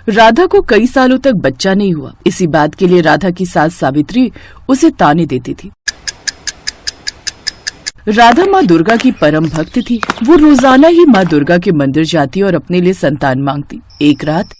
राधा को कई सालों तक बच्चा नहीं हुआ। इसी बात के लिए राधा की सास सावित्री उसे ताने देती थी। राधा माँ दुर्गा की परम भक्त थी। वो रोजाना ही माँ दुर्गा के मंदिर जाती और अपने लिए संतान मांगती। एक रात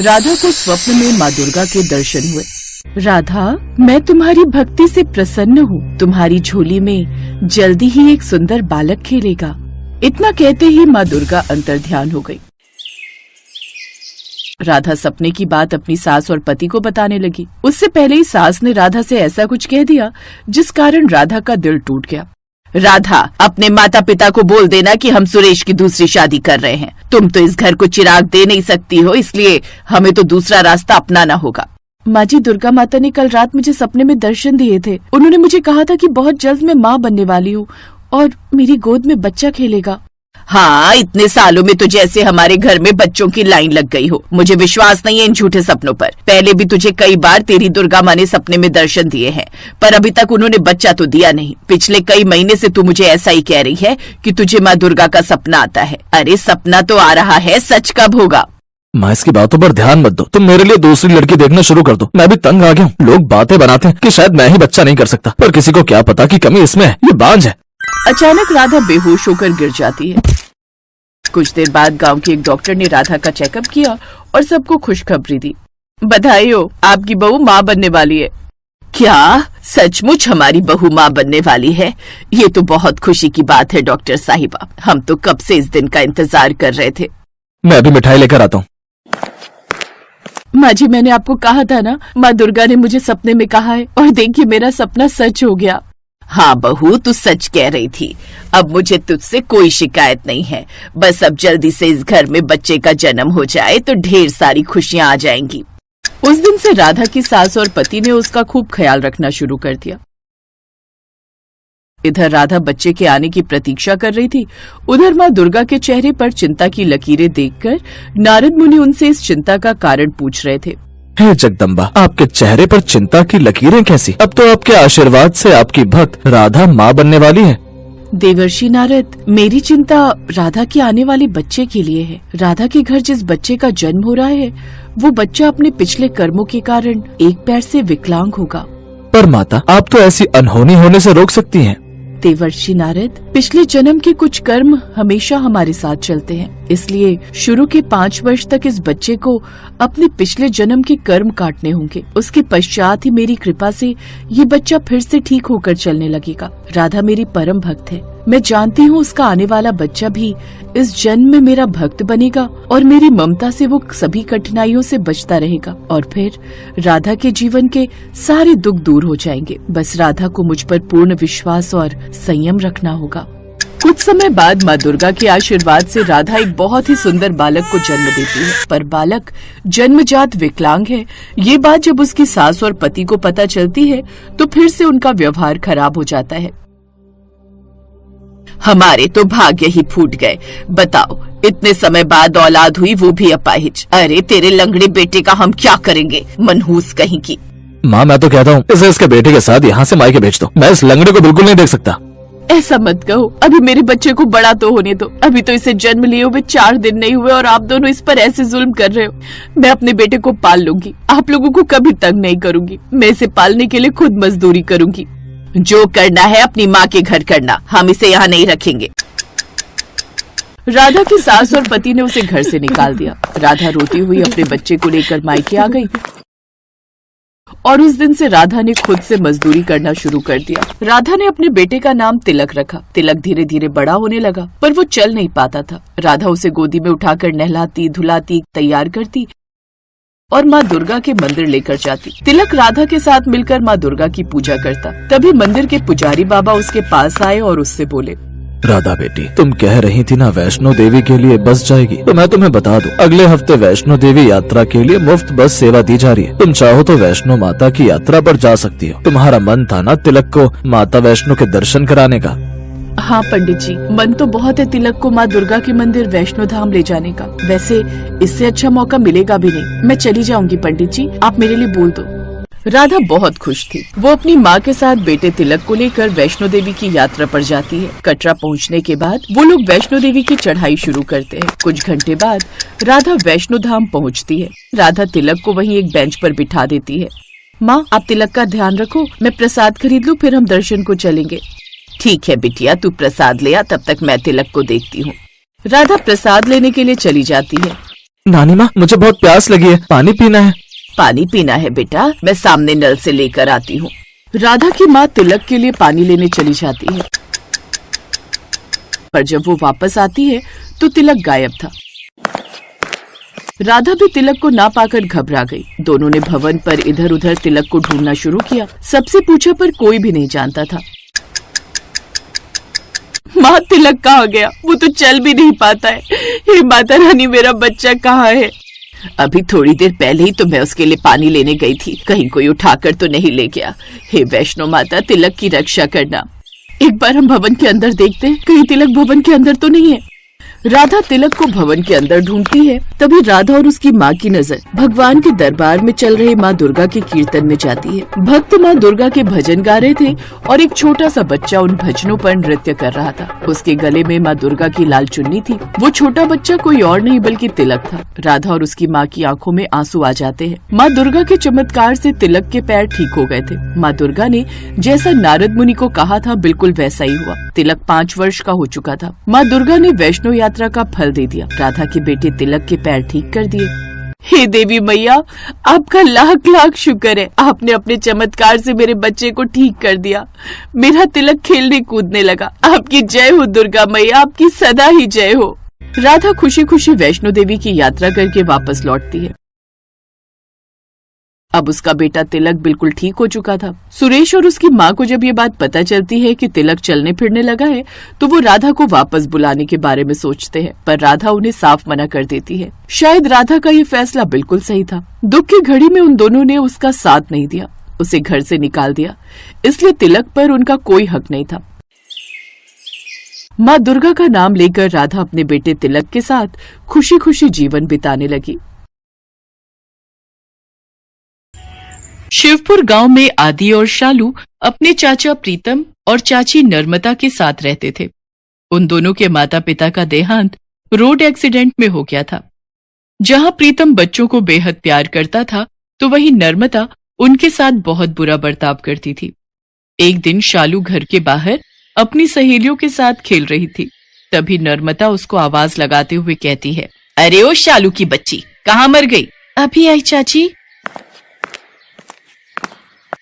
राधा को स्वप्न में माँ दुर्गा के दर्शन हुए। राधा, मैं तुम्हारी भक्ति से प्रसन्न हूँ। तुम्हारी झोली में जल्दी ही एक सुंदर बालक खेलेगा। इतना कहते ही माँ दुर्गा अंतर्ध्यान हो गई। राधा सपने की बात अपनी सास और पति को बताने लगी। उससे पहले ही सास ने राधा से ऐसा कुछ कह दिया जिस कारण राधा का दिल टूट गया। राधा, अपने माता पिता को बोल देना कि हम सुरेश की दूसरी शादी कर रहे हैं। तुम तो इस घर को चिराग दे नहीं सकती हो, इसलिए हमें तो दूसरा रास्ता अपनाना होगा। माँ जी, दुर्गा माता ने कल रात मुझे सपने में दर्शन दिए थे। उन्होंने मुझे कहा था कि बहुत जल्द मैं माँ बनने वाली हूँ और मेरी गोद में बच्चा खेलेगा। हाँ, इतने सालों में तो जैसे हमारे घर में बच्चों की लाइन लग गई हो। मुझे विश्वास नहीं है इन झूठे सपनों पर। पहले भी तुझे कई बार तेरी दुर्गा माँ ने सपने में दर्शन दिए हैं, पर अभी तक उन्होंने बच्चा तो दिया नहीं। पिछले कई महीने से तू मुझे ऐसा ही कह रही है कि तुझे माँ दुर्गा का सपना आता है। अरे सपना तो आ रहा है, सच कब होगा? माँ, इसकी बातों पर ध्यान मत दो। तुम मेरे लिए दूसरी लड़की देखना शुरू कर दो। मैं भी तंग आ गया हूँ। लोग बातें बनाते हैं कि शायद मैं ही बच्चा नहीं कर सकता, पर किसी को क्या पता कि कमी इसमें है। ये बांझ है। अचानक राधा बेहोश होकर गिर जाती है। कुछ देर बाद गांव के एक डॉक्टर ने राधा का चेकअप किया और सबको खुशखबरी दी। बधाई हो, आपकी बहू माँ बनने वाली है। क्या सचमुच हमारी बहू माँ बनने वाली है? ये तो बहुत खुशी की बात है डॉक्टर साहिबा। हम तो कब से इस दिन का इंतजार कर रहे थे। मैं अभी मिठाई लेकर आता हूँ। माँ जी, मैंने आपको कहा था ना, माँ दुर्गा ने मुझे सपने में कहा है और देखिए मेरा सपना सच हो गया। हाँ बहू, तू सच कह रही थी। अब मुझे तुझसे कोई शिकायत नहीं है। बस अब जल्दी से इस घर में बच्चे का जन्म हो जाए तो ढेर सारी खुशियाँ आ जाएंगी। उस दिन से राधा की सास और पति ने उसका खूब ख्याल रखना शुरू कर दिया। इधर राधा बच्चे के आने की प्रतीक्षा कर रही थी, उधर माँ दुर्गा के चेहरे पर चिंता की लकीरें देखकर नारद मुनि उनसे इस चिंता का कारण पूछ रहे थे। हे जगदम्बा, आपके चेहरे पर चिंता की लकीरें कैसी? अब तो आपके आशीर्वाद से आपकी भक्त राधा माँ बनने वाली है। देवर्षि नारद, मेरी चिंता राधा के आने वाले बच्चे के लिए है। राधा के घर जिस बच्चे का जन्म हो रहा है, वो बच्चा अपने पिछले कर्मों के कारण एक पैर से विकलांग होगा। पर माता, आप तो ऐसी अनहोनी होने से रोक सकती हैं। देवर्षि नारद, पिछले जन्म के कुछ कर्म हमेशा हमारे साथ चलते हैं, इसलिए शुरू के 5 वर्ष तक इस बच्चे को अपने पिछले जन्म के कर्म काटने होंगे। उसके पश्चात ही मेरी कृपा से ये बच्चा फिर से ठीक होकर चलने लगेगा। राधा मेरी परम भक्त है। मैं जानती हूँ उसका आने वाला बच्चा भी इस जन्म में मेरा भक्त बनेगा और मेरी ममता से वो सभी कठिनाइयों से बचता रहेगा और फिर राधा के जीवन के सारे दुख दूर हो जाएंगे। बस राधा को मुझ पर पूर्ण विश्वास और संयम रखना होगा। कुछ समय बाद माँ दुर्गा के आशीर्वाद से राधा एक बहुत ही सुंदर बालक को जन्म देती है, पर बालक जन्मजात विकलांग है। ये बात जब उसकी सास और पति को पता चलती है तो फिर से उनका व्यवहार खराब हो जाता है। हमारे तो भाग्य ही फूट गए। बताओ, इतने समय बाद औलाद हुई, वो भी अपाहिज। अरे तेरे लंगड़े बेटे का हम क्या करेंगे? मनहूस कहीं की। माँ, मैं तो कहता हूँ इसे इसके बेटे के साथ यहाँ से मायके भेज दो। मैं इस लंगड़े को बिल्कुल नहीं देख सकता। ऐसा मत कहो, अभी मेरे बच्चे को बड़ा तो होने दो। अभी तो इसे जन्म लिए हुए 4 दिन नहीं हुए और आप दोनों इस पर ऐसे जुल्म कर रहे हो। मैं अपने बेटे को पाल लूंगी, आप लोगों को कभी तंग नहीं करूंगी। मैं इसे पालने के लिए खुद मजदूरी करूंगी। जो करना है अपनी माँ के घर करना, हम इसे यहाँ नहीं रखेंगे। राधा की सास और पति ने उसे घर से निकाल दिया। राधा रोती हुई अपने बच्चे को लेकर मायके आ गई और उस दिन से राधा ने खुद से मजदूरी करना शुरू कर दिया। राधा ने अपने बेटे का नाम तिलक रखा। तिलक धीरे धीरे बड़ा होने लगा, पर वो चल नहीं पाता था। राधा उसे गोदी में उठाकर नहलाती, धुलाती, तैयार करती और माँ दुर्गा के मंदिर लेकर जाती। तिलक राधा के साथ मिलकर माँ दुर्गा की पूजा करता। तभी मंदिर के पुजारी बाबा उसके पास आए और उससे बोले, राधा बेटी, तुम कह रही थी ना वैष्णो देवी के लिए बस जाएगी, तो मैं तुम्हें बता दूं, अगले हफ्ते वैष्णो देवी यात्रा के लिए मुफ्त बस सेवा दी जा रही है। तुम चाहो तो वैष्णो माता की यात्रा पर जा सकती हो। तुम्हारा मन था ना तिलक को माता वैष्णो के दर्शन कराने का? हाँ पंडित जी, मन तो बहुत है तिलक को माँ दुर्गा के मंदिर वैष्णो धाम ले जाने का। वैसे इससे अच्छा मौका मिलेगा भी नहीं। मैं चली जाऊंगी पंडित जी, आप मेरे लिए बोल दो। राधा बहुत खुश थी। वो अपनी माँ के साथ बेटे तिलक को लेकर वैष्णो देवी की यात्रा पर जाती है। कटरा पहुँचने के बाद वो लोग वैष्णो देवी की चढ़ाई शुरू करते हैं। कुछ घंटे बाद राधा वैष्णो धाम पहुँचती है। राधा तिलक को वहीं एक बेंच पर बिठा देती है। माँ, आप तिलक का ध्यान रखो, मैं प्रसाद खरीद लूँ, फिर हम दर्शन को चलेंगे। ठीक है बिटिया, तू प्रसाद ले आ, तब तक मैं तिलक को देखती हूँ। राधा प्रसाद लेने के लिए चली जाती है। नानी माँ, मुझे बहुत प्यास लगी है, पानी पीना है। पानी पीना है बेटा, मैं सामने नल से लेकर आती हूँ। राधा की माँ तिलक के लिए पानी लेने चली जाती है, पर जब वो वापस आती है तो तिलक गायब था। राधा भी तिलक को ना पाकर घबरा गई। दोनों ने भवन पर इधर उधर तिलक को ढूंढना शुरू किया। सबसे पूछा पर कोई भी नहीं जानता था। माँ, तिलक कहाँ गया? वो तो चल भी नहीं पाता है। हे माता रानी, मेरा बच्चा कहाँ है? अभी थोड़ी देर पहले ही तो मैं उसके लिए पानी लेने गई थी, कहीं कोई उठाकर तो नहीं ले गया। हे वैष्णो माता, तिलक की रक्षा करना। एक बार हम भवन के अंदर देखते हैं, कहीं तिलक भवन के अंदर तो नहीं है। राधा तिलक को भवन के अंदर ढूंढती है। तभी राधा और उसकी माँ की नजर भगवान के दरबार में चल रहे माँ दुर्गा के कीर्तन में जाती है। भक्त माँ दुर्गा के भजन गा रहे थे और एक छोटा सा बच्चा उन भजनों पर नृत्य कर रहा था। उसके गले में माँ दुर्गा की लाल चुन्नी थी। वो छोटा बच्चा कोई और नहीं बल्कि तिलक था। राधा और उसकी माँ की आंखों में आंसू आ जाते हैं। माँ दुर्गा के चमत्कार से तिलक के पैर ठीक हो गए थे। माँ दुर्गा ने जैसा नारद मुनि को कहा था बिल्कुल वैसा ही हुआ। तिलक 5 वर्ष का हो चुका था। माँ दुर्गा ने वैष्णो यात्रा का फल दे दिया। राधा के बेटे तिलक के पैर ठीक कर दिए। हे देवी मैया, आपका लाख लाख शुक्र है। आपने अपने चमत्कार से मेरे बच्चे को ठीक कर दिया। मेरा तिलक खेलने कूदने लगा। आपकी जय हो दुर्गा मैया, आपकी सदा ही जय हो। राधा खुशी खुशी वैष्णो देवी की यात्रा करके वापस लौटती है। अब उसका बेटा तिलक बिल्कुल ठीक हो चुका था। सुरेश और उसकी माँ को जब ये बात पता चलती है कि तिलक चलने फिरने लगा है, तो वो राधा को वापस बुलाने के बारे में सोचते हैं, पर राधा उन्हें साफ मना कर देती है। शायद राधा का ये फैसला बिल्कुल सही था। दुख की घड़ी में उन दोनों ने उसका साथ नहीं दिया, उसे घर से निकाल दिया, इसलिए तिलक पर उनका कोई हक नहीं था। माँ दुर्गा का नाम लेकर राधा अपने बेटे तिलक के साथ खुशी खुशी जीवन बिताने लगी। शिवपुर गांव में आदि और शालू अपने चाचा प्रीतम और चाची नर्मदा के साथ रहते थे। उन दोनों के माता पिता का देहांत रोड एक्सीडेंट में हो गया था। जहां प्रीतम बच्चों को बेहद प्यार करता था, तो वहीं नर्मदा उनके साथ बहुत बुरा बर्ताव करती थी। एक दिन शालू घर के बाहर अपनी सहेलियों के साथ खेल रही थी। तभी नर्मदा उसको आवाज लगाते हुए कहती है, अरे ओ शालू की बच्ची, कहाँ मर गई? अभी आई चाची।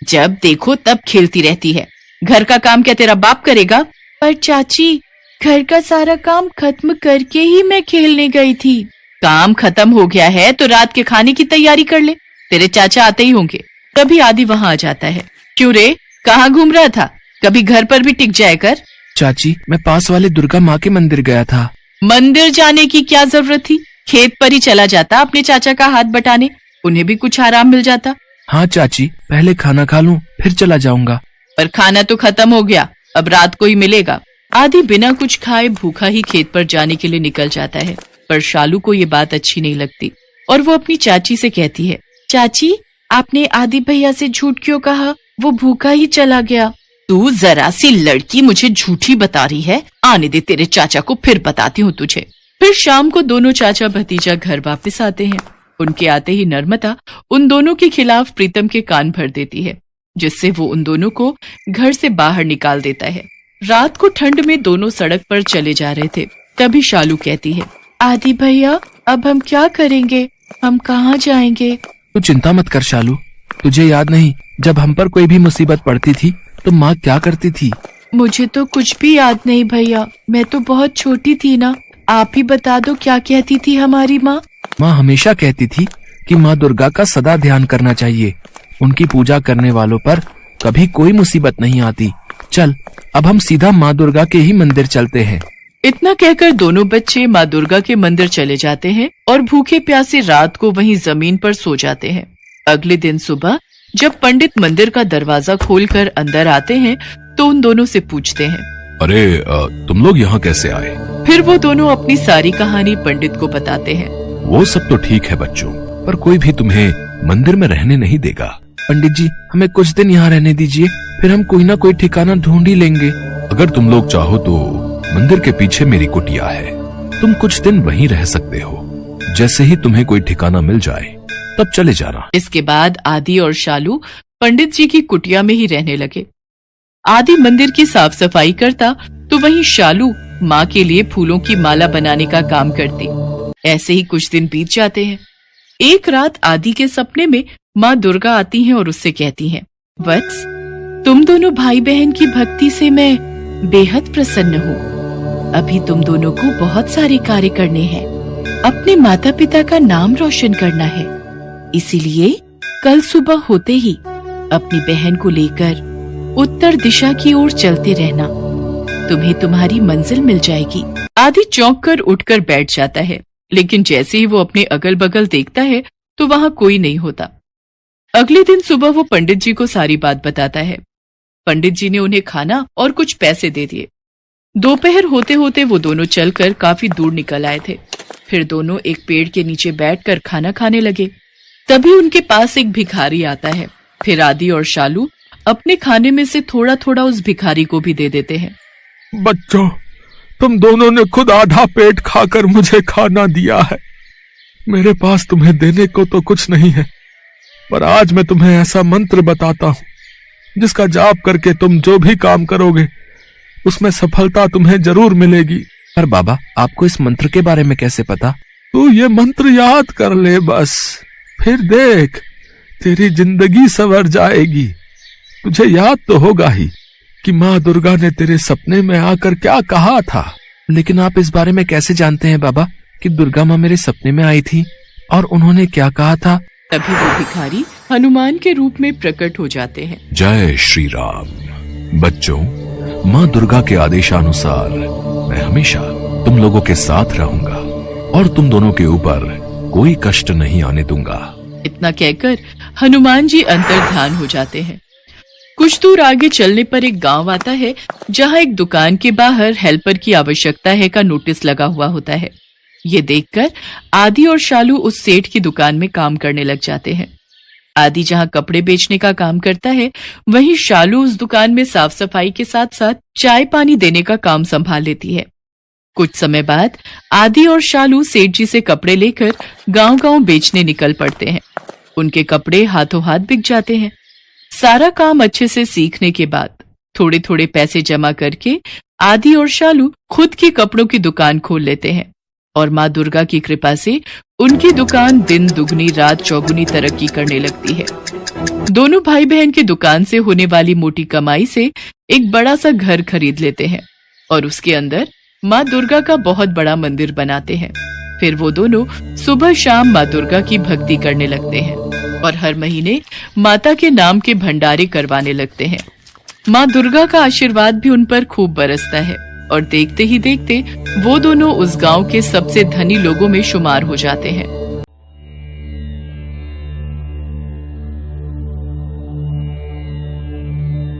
जब देखो तब खेलती रहती है। घर का काम क्या तेरा बाप करेगा? पर चाची, घर का सारा काम खत्म करके ही मैं खेलने गई थी। काम खत्म हो गया है तो रात के खाने की तैयारी कर ले, तेरे चाचा आते ही होंगे। तभी आदि वहां आ जाता है। क्यों रे, कहाँ घूम रहा था? कभी घर पर भी टिक जाया कर। चाची, मैं पास वाले दुर्गा माँ के मंदिर गया था। मंदिर जाने की क्या जरूरत थी? खेत पर ही चला जाता अपने चाचा का हाथ बटाने, उन्हें भी कुछ आराम मिल जाता। हाँ चाची, पहले खाना खा लूं, फिर चला जाऊंगा। पर खाना तो खत्म हो गया, अब रात को ही मिलेगा। आदि बिना कुछ खाए भूखा ही खेत पर जाने के लिए निकल जाता है। पर शालू को ये बात अच्छी नहीं लगती और वो अपनी चाची से कहती है, चाची, आपने आदि भैया से झूठ क्यों कहा? वो भूखा ही चला गया। तू जरा सी लड़की मुझे झूठी बता रही है। आने दे तेरे चाचा को, फिर बताती हूँ तुझे। फिर शाम को दोनों चाचा भतीजा घर वापस आते हैं। उनके आते ही नर्मदा उन दोनों के खिलाफ प्रीतम के कान भर देती है, जिससे वो उन दोनों को घर से बाहर निकाल देता है। रात को ठंड में दोनों सड़क पर चले जा रहे थे। तभी शालू कहती है, आदि भैया, अब हम क्या करेंगे? हम कहाँ जाएंगे? तू चिंता मत कर शालू, तुझे याद नहीं जब हम पर कोई भी मुसीबत पड़ती थी तो माँ क्या करती थी? मुझे तो कुछ भी याद नहीं भैया, मैं तो बहुत छोटी थी ना। आप ही बता दो, क्या कहती थी हमारी माँ? माँ हमेशा कहती थी कि माँ दुर्गा का सदा ध्यान करना चाहिए। उनकी पूजा करने वालों पर कभी कोई मुसीबत नहीं आती। चल, अब हम सीधा माँ दुर्गा के ही मंदिर चलते हैं। इतना कहकर दोनों बच्चे माँ दुर्गा के मंदिर चले जाते हैं और भूखे प्यासे रात को वहीं जमीन पर सो जाते हैं। अगले दिन सुबह जब पंडित मंदिर का दरवाजा खोलकर अंदर आते हैं, तो उन दोनों से पूछते हैं, अरे तुम लोग यहाँ कैसे आए? फिर वो दोनों अपनी सारी कहानी पंडित को बताते हैं। वो सब तो ठीक है बच्चों, पर कोई भी तुम्हें मंदिर में रहने नहीं देगा। पंडित जी, हमें कुछ दिन यहाँ रहने दीजिए, फिर हम कोई ना कोई ठिकाना ढूंढ ही लेंगे। अगर तुम लोग चाहो तो मंदिर के पीछे मेरी कुटिया है, तुम कुछ दिन वहीं रह सकते हो। जैसे ही तुम्हें कोई ठिकाना मिल जाए तब चले जाना। इसके बाद आदि और शालू पंडित जी की कुटिया में ही रहने लगे। आदि मंदिर की साफ सफाई करता तो वहीं शालू माँ के लिए फूलों की माला बनाने का काम करती। ऐसे ही कुछ दिन बीत जाते हैं। एक रात आदि के सपने में माँ दुर्गा आती हैं और उससे कहती हैं, वत्स, तुम दोनों भाई बहन की भक्ति से मैं बेहद प्रसन्न हूँ। अभी तुम दोनों को बहुत सारे कार्य करने हैं, अपने माता पिता का नाम रोशन करना है। इसीलिए कल सुबह होते ही अपनी बहन को लेकर उत्तर दिशा की ओर चलते रहना। तुम्हें तुम्हारी मंजिल मिल जाएगी। आदि चौंक कर उठकर बैठ जाता है, लेकिन जैसे ही वो अपने अगल बगल देखता है तो वहाँ कोई नहीं होता। अगले दिन सुबह वो पंडित जी को सारी बात बताता है। पंडित जी ने उन्हें खाना और कुछ पैसे दे दिए। दोपहर होते होते वो दोनों चलकर काफी दूर निकल आए थे। फिर दोनों एक पेड़ के नीचे बैठकर खाना खाने लगे। तभी उनके पास एक भिखारी आता है। फिर आदि और शालू अपने खाने में से थोड़ा थोड़ा उस भिखारी को भी दे देते हैं। बच्चों, तुम दोनों ने खुद आधा पेट खाकर मुझे खाना दिया है। मेरे पास तुम्हें देने को तो कुछ नहीं है, पर आज मैं तुम्हें ऐसा मंत्र बताता हूँ जिसका जाप करके तुम जो भी काम करोगे उसमें सफलता तुम्हें जरूर मिलेगी। पर बाबा, आपको इस मंत्र के बारे में कैसे पता? तू ये मंत्र याद कर ले बस, फिर देख तेरी जिंदगी संवर जाएगी। तुझे याद तो होगा ही कि माँ दुर्गा ने तेरे सपने में आकर क्या कहा था। लेकिन आप इस बारे में कैसे जानते हैं बाबा कि दुर्गा माँ मेरे सपने में आई थी और उन्होंने क्या कहा था? तभी वो भिखारी हनुमान के रूप में प्रकट हो जाते हैं। जय श्री राम। बच्चों, माँ दुर्गा के आदेशानुसार मैं हमेशा तुम लोगों के साथ रहूंगा और तुम दोनों के ऊपर कोई कष्ट नहीं आने दूंगा। इतना कहकर हनुमान जी अंतर्ध्यान हो जाते हैं। कुछ दूर आगे चलने पर एक गांव आता है जहां एक दुकान के बाहर हेल्पर की आवश्यकता है का नोटिस लगा हुआ होता है। ये देखकर आदि और शालू उस सेठ की दुकान में काम करने लग जाते हैं। आदि जहां कपड़े बेचने का काम करता है, वहीं शालू उस दुकान में साफ सफाई के साथ साथ चाय पानी देने का काम संभाल लेती है। कुछ समय बाद आदि और शालू सेठ जी से कपड़े लेकर गांव-गांव बेचने निकल पड़ते हैं। उनके कपड़े हाथों हाथ बिक जाते हैं। सारा काम अच्छे से सीखने के बाद थोड़े थोड़े पैसे जमा करके आदि और शालू खुद की कपड़ों की दुकान खोल लेते हैं और माँ दुर्गा की कृपा से उनकी दुकान दिन दुगनी रात चौगुनी तरक्की करने लगती है। दोनों भाई बहन की दुकान से होने वाली मोटी कमाई से एक बड़ा सा घर खरीद लेते हैं और उसके अंदर माँ दुर्गा का बहुत बड़ा मंदिर बनाते हैं। फिर वो दोनों सुबह शाम माँ दुर्गा की भक्ति करने लगते हैं और हर महीने माता के नाम के भंडारे करवाने लगते हैं। माँ दुर्गा का आशीर्वाद भी उन पर खूब बरसता है और देखते ही देखते वो दोनों उस गांव के सबसे धनी लोगों में शुमार हो जाते हैं।